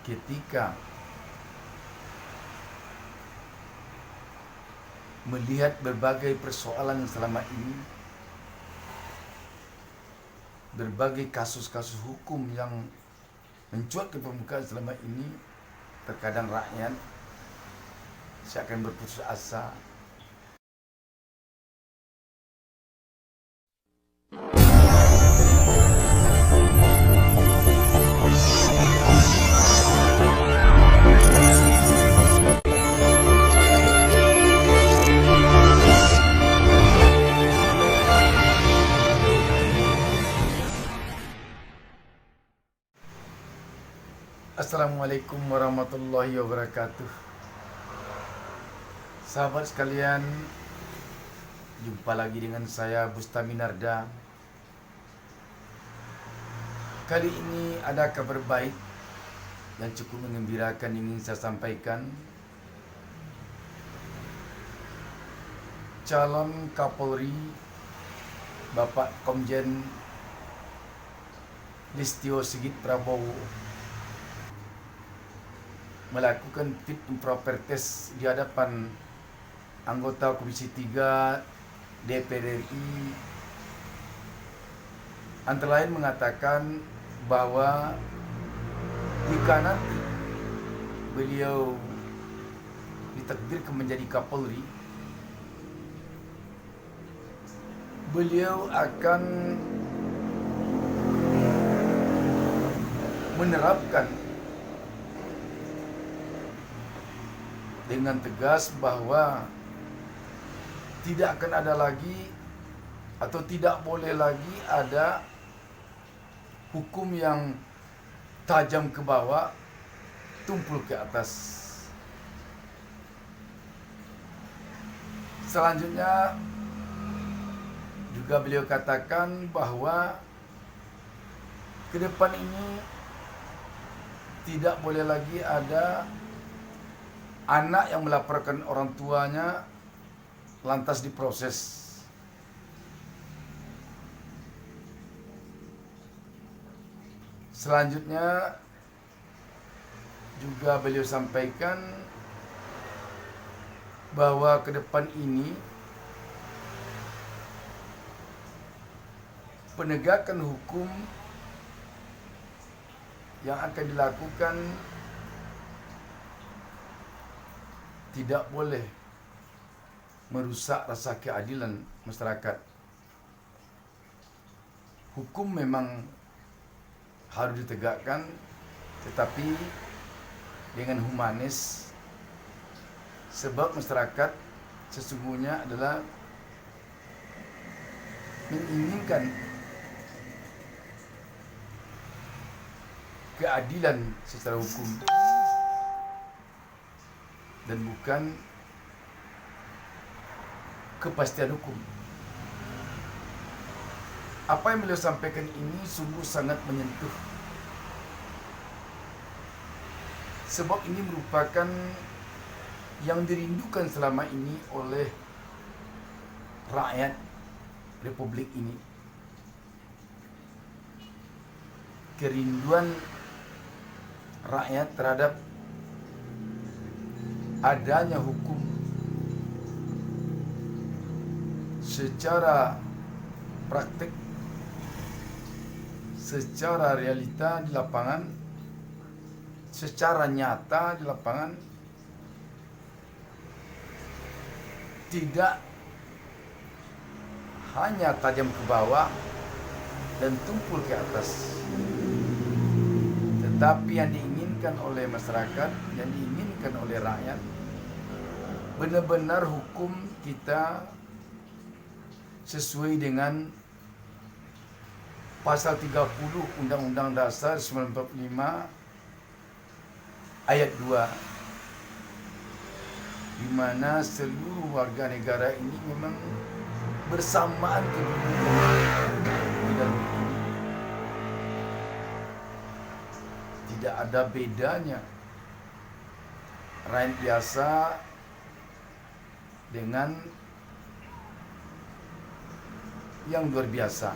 ketika melihat berbagai persoalan selama ini, berbagai kasus-kasus hukum yang mencuat ke permukaan selama ini, terkadang rakyat seakan berputus asa. Assalamualaikum warahmatullahi wabarakatuh. Sahabat sekalian, jumpa lagi dengan saya Bustami Narda. Kali ini ada kabar baik yang cukup mengembirakan ingin saya sampaikan. Calon Kapolri Bapak Komjen Listio Sigit Prabowo melakukan fit and proper test di hadapan anggota Komisi 3 DPR RI, antara lain mengatakan bahwa jika nanti beliau ditakdirkan menjadi Kapolri, beliau akan menerapkan dengan tegas bahwa tidak akan ada lagi atau tidak boleh lagi ada hukum yang tajam ke bawah, tumpul ke atas. Selanjutnya juga beliau katakan bahwa ke depan ini tidak boleh lagi ada anak yang melaporkan orang tuanya lantas diproses. Selanjutnya juga beliau sampaikan bahwa ke depan ini penegakan hukum yang akan dilakukan tidak boleh merusak rasa keadilan masyarakat. Hukum memang harus ditegakkan, tetapi dengan humanis, sebab masyarakat sesungguhnya adalah menginginkan keadilan secara hukum dan bukan kepastian hukum. Apa yang beliau sampaikan ini sungguh sangat menyentuh, sebab ini merupakan yang dirindukan selama ini oleh rakyat Republik ini. Kerinduan rakyat terhadap adanya hukum secara praktik, secara realita di lapangan, secara nyata di lapangan, tidak hanya tajam ke bawah dan tumpul ke atas, tetapi yang diinginkan oleh masyarakat, yang diinginkan oleh rakyat, benar-benar hukum kita sesuai dengan pasal 30 Undang-Undang Dasar 1945 ayat 2, di mana seluruh warga negara ini memang bersamaan kedudukan di dalam hukum. Tidak ada bedanya rakyat biasa dengan yang luar biasa.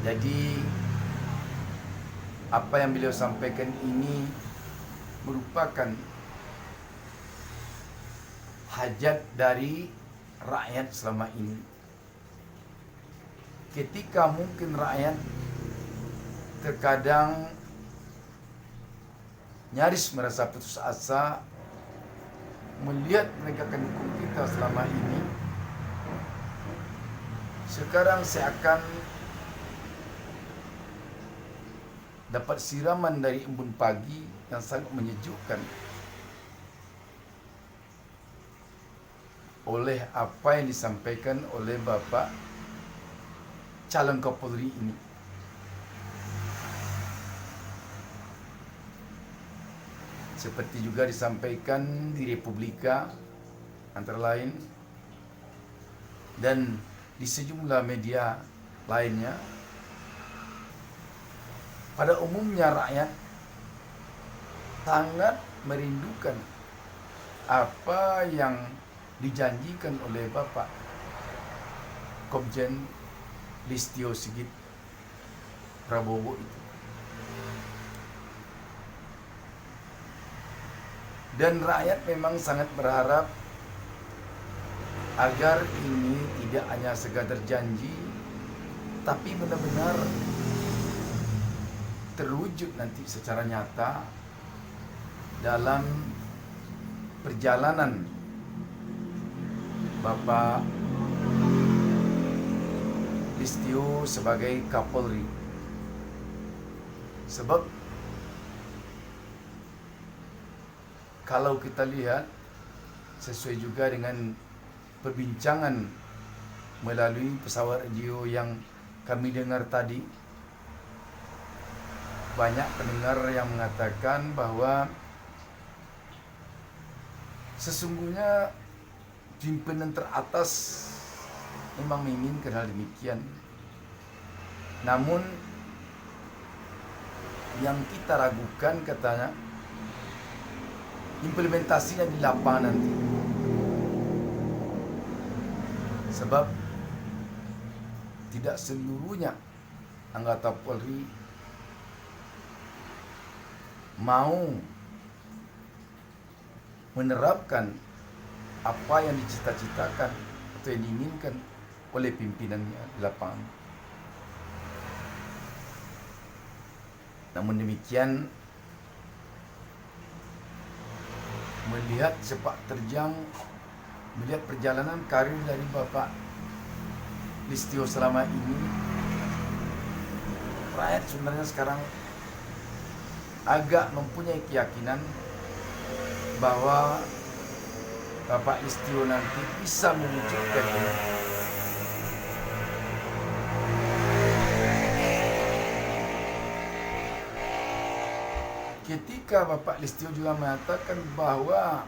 Jadi apa yang beliau sampaikan ini merupakan hajat dari rakyat selama ini. Ketika mungkin rakyat terkadang nyaris merasa putus asa melihat penegakan hukum kita selama ini, sekarang seakan dapat siraman dari embun pagi yang sangat menyejukkan oleh apa yang disampaikan oleh Bapak calon Kapolri ini. Seperti juga disampaikan di Republika antara lain dan di sejumlah media lainnya, pada umumnya rakyat sangat merindukan apa yang dijanjikan oleh Bapak Komjen Listio Sigit Prabowo itu. Dan rakyat memang sangat berharap agar ini tidak hanya sekadar janji, tapi benar-benar terwujud nanti secara nyata dalam perjalanan Bapak Listio sebagai Kapolri. Sebab kalau kita lihat sesuai juga dengan perbincangan melalui pesawat radio yang kami dengar tadi, banyak pendengar yang mengatakan bahwa sesungguhnya pimpinan teratas memang menginginkan hal demikian. Namun yang kita ragukan, katanya, implementasinya di lapangan nanti. Sebab tidak seluruhnya anggota Polri mau menerapkan apa yang dicita-citakan atau yang diinginkan oleh pimpinannya di lapangan. Namun demikian, melihat sepak terjang, melihat perjalanan karir dari Bapak Listio selama ini, rakyat sebenarnya sekarang agak mempunyai keyakinan bahwa Bapak Listio nanti bisa mewujudkan ini. Ketika Bapak Listio juga mengatakan bahwa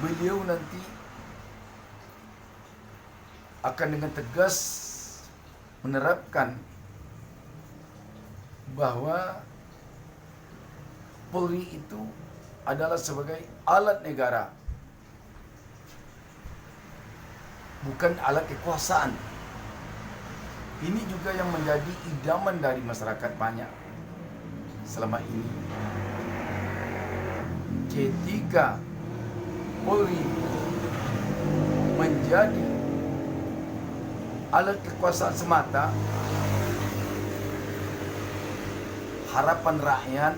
beliau nanti akan dengan tegas menerapkan bahwa Polri itu adalah sebagai alat negara, bukan alat kekuasaan. Ini juga yang menjadi idaman dari masyarakat banyak selama ini. Ketika Polri menjadi alat kekuasaan semata, harapan rakyat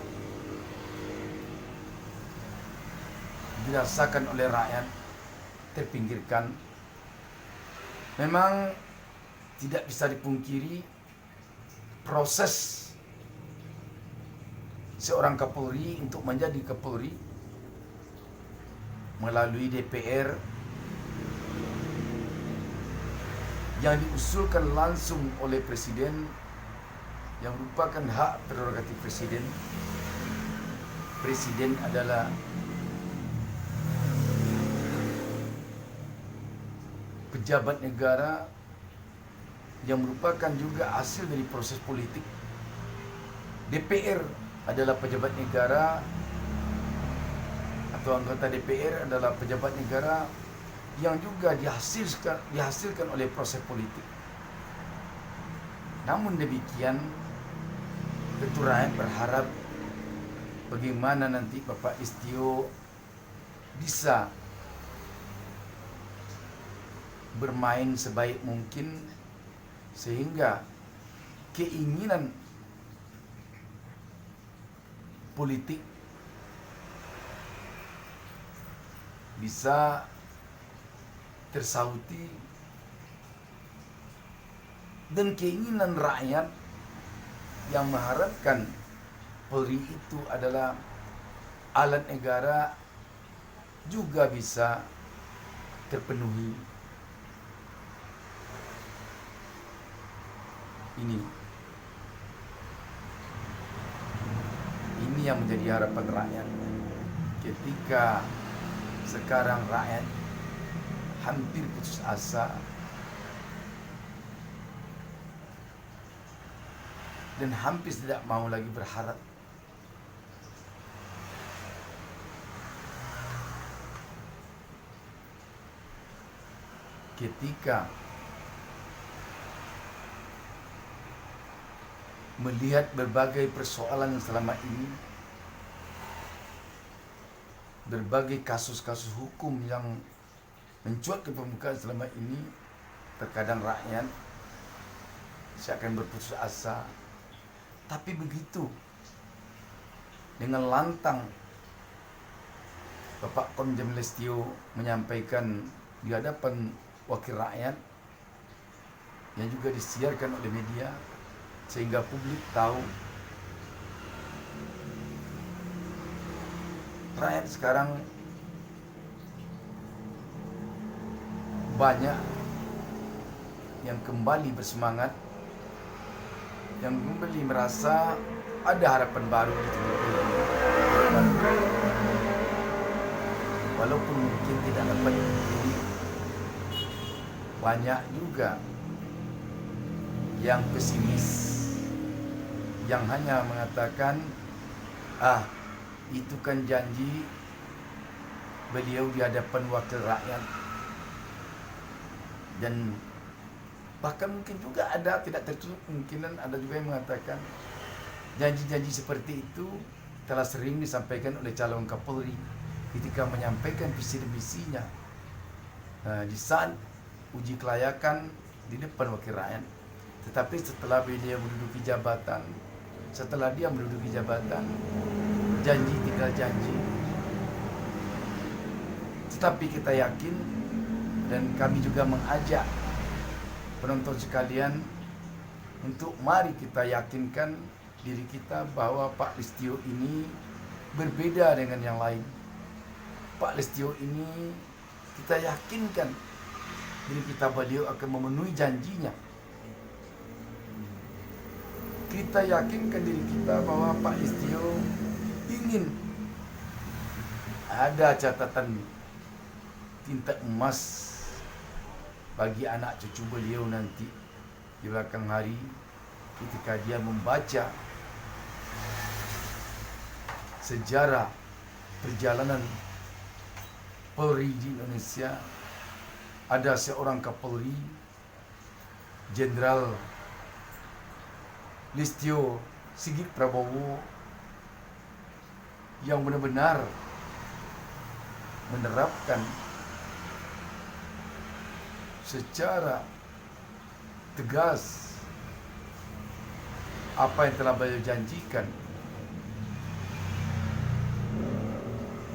dirasakan oleh rakyat terpinggirkan. Memang tidak bisa dipungkiri proses seorang Kapolri untuk menjadi Kapolri melalui DPR yang diusulkan langsung oleh Presiden, yang merupakan hak prerogatif Presiden. Presiden adalah pejabat negara yang merupakan juga hasil dari proses politik. DPR adalah pejabat negara atau anggota DPR adalah pejabat negara yang juga dihasilkan oleh proses politik. Namun demikian, tentu rakyat berharap bagaimana nanti Bapak Listio bisa bermain sebaik mungkin sehingga keinginan politik bisa tersauti dan keinginan rakyat yang mengharapkan Polri itu adalah alat negara juga bisa terpenuhi. Ini yang menjadi harapan rakyat. Ketika sekarang rakyat hampir putus asa dan hampir tidak mau lagi berharap. Ketika melihat berbagai persoalan selama ini, berbagai kasus-kasus hukum yang mencuat ke permukaan selama ini, terkadang rakyat seakan berputus asa. Tapi begitu dengan lantang Bapak Komjen Listio menyampaikan di hadapan wakil rakyat yang juga disiarkan oleh media sehingga publik tahu, rakyat sekarang banyak yang kembali bersemangat, yang kembali merasa ada harapan baru di tubuh Polri. Walaupun mungkin tidak dapat dipilih, banyak juga yang pesimis, yang hanya mengatakan, itu kan janji beliau di hadapan wakil rakyat. Dan bahkan mungkin juga ada, tidak tertutup kemungkinan ada juga yang mengatakan janji-janji seperti itu telah sering disampaikan oleh calon Kapolri ketika menyampaikan visi dan misinya di saat uji kelayakan di depan wakil rakyat. Tetapi setelah beliau menduduki jabatan, janji tinggal janji. Tetapi kita yakin, dan kami juga mengajak penonton sekalian untuk mari kita yakinkan diri kita bahwa Pak Listio ini berbeda dengan yang lain. Pak Listio ini kita yakinkan diri kita beliau akan memenuhi janjinya. Kita yakinkan diri kita bahwa Pak Listio ingin ada catatan tinta emas bagi anak cucu beliau nanti di belakang hari ketika dia membaca sejarah perjalanan Polri di Indonesia. Ada seorang Kapolri, Jenderal Listio Sigit Prabowo, yang benar-benar menerapkan secara tegas apa yang telah beliau janjikan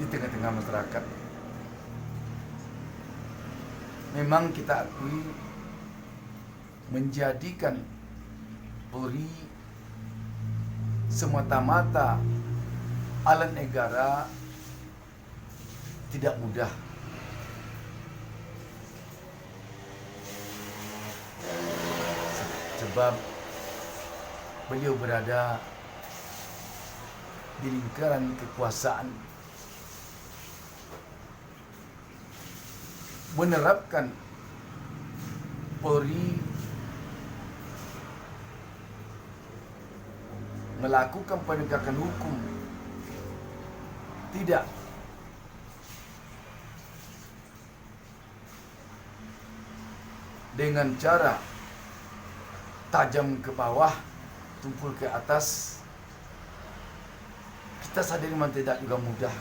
di tengah-tengah masyarakat. Memang kita akui menjadikan Polri semata-mata alat negara tidak mudah. Sebab beliau berada di lingkaran kekuasaan, menerapkan Polri melakukan penegakan hukum tidak dengan cara tajam ke bawah, tumpul ke atas, kita sadari memang tidak juga mudah.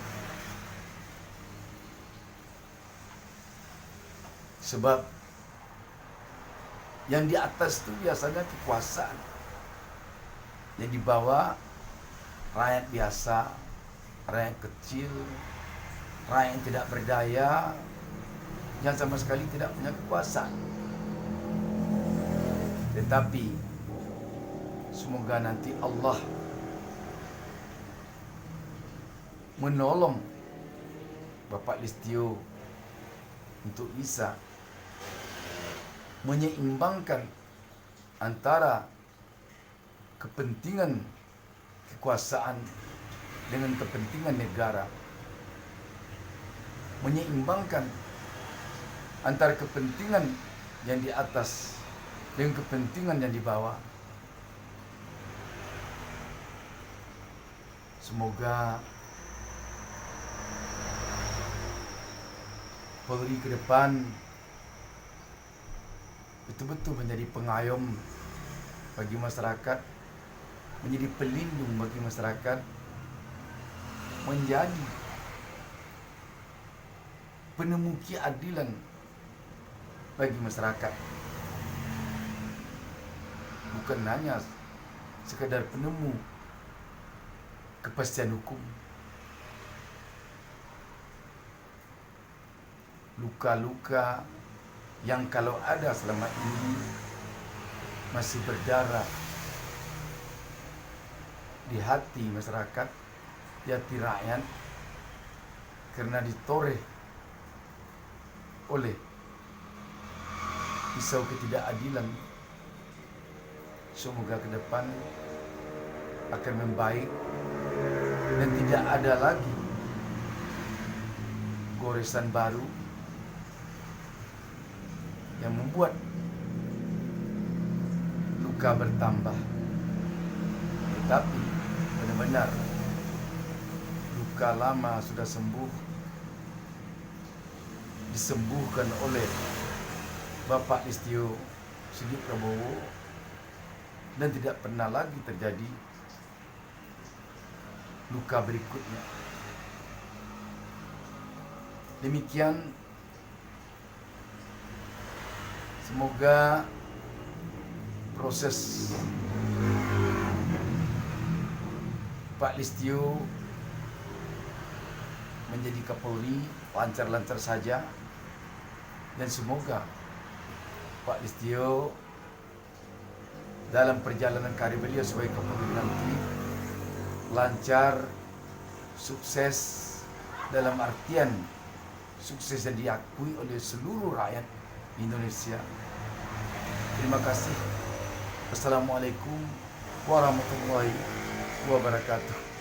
Sebab yang di atas itu biasanya kekuasaan, yang di bawah rakyat biasa, rakyat kecil, rakyat yang tidak berdaya, yang sama sekali tidak punya kekuasaan. Tetapi semoga nanti Allah menolong Bapak Listio untuk bisa menyeimbangkan antara kepentingan kekuasaan dengan kepentingan negara, menyeimbangkan antara kepentingan yang di atas dengan kepentingan yang di bawah. Semoga Polri ke depan betul-betul menjadi pengayom bagi masyarakat, menjadi pelindung bagi masyarakat, menjadi penemu keadilan bagi masyarakat. Bukan hanya sekadar penemu kepastian hukum. Luka-luka yang kalau ada selama ini masih berdarah di hati masyarakat, di hati rakyat, karena ditoreh oleh pisau ketidakadilan. Semoga ke depan akan membaik dan tidak ada lagi goresan baru yang membuat luka bertambah. Tetapi benar-benar luka lama sudah sembuh, disembuhkan oleh Bapak Listio Sigit Prabowo, dan tidak pernah lagi terjadi luka berikutnya. Demikian, semoga proses Pak Listio menjadi Kapolri lancar-lancar saja, dan semoga Pak Listio dalam perjalanan karir beliau sebagai Kapolri nanti lancar, sukses, dalam artian sukses yang diakui oleh seluruh rakyat Indonesia. Terima kasih. Assalamualaikum warahmatullahi wabarakatuh.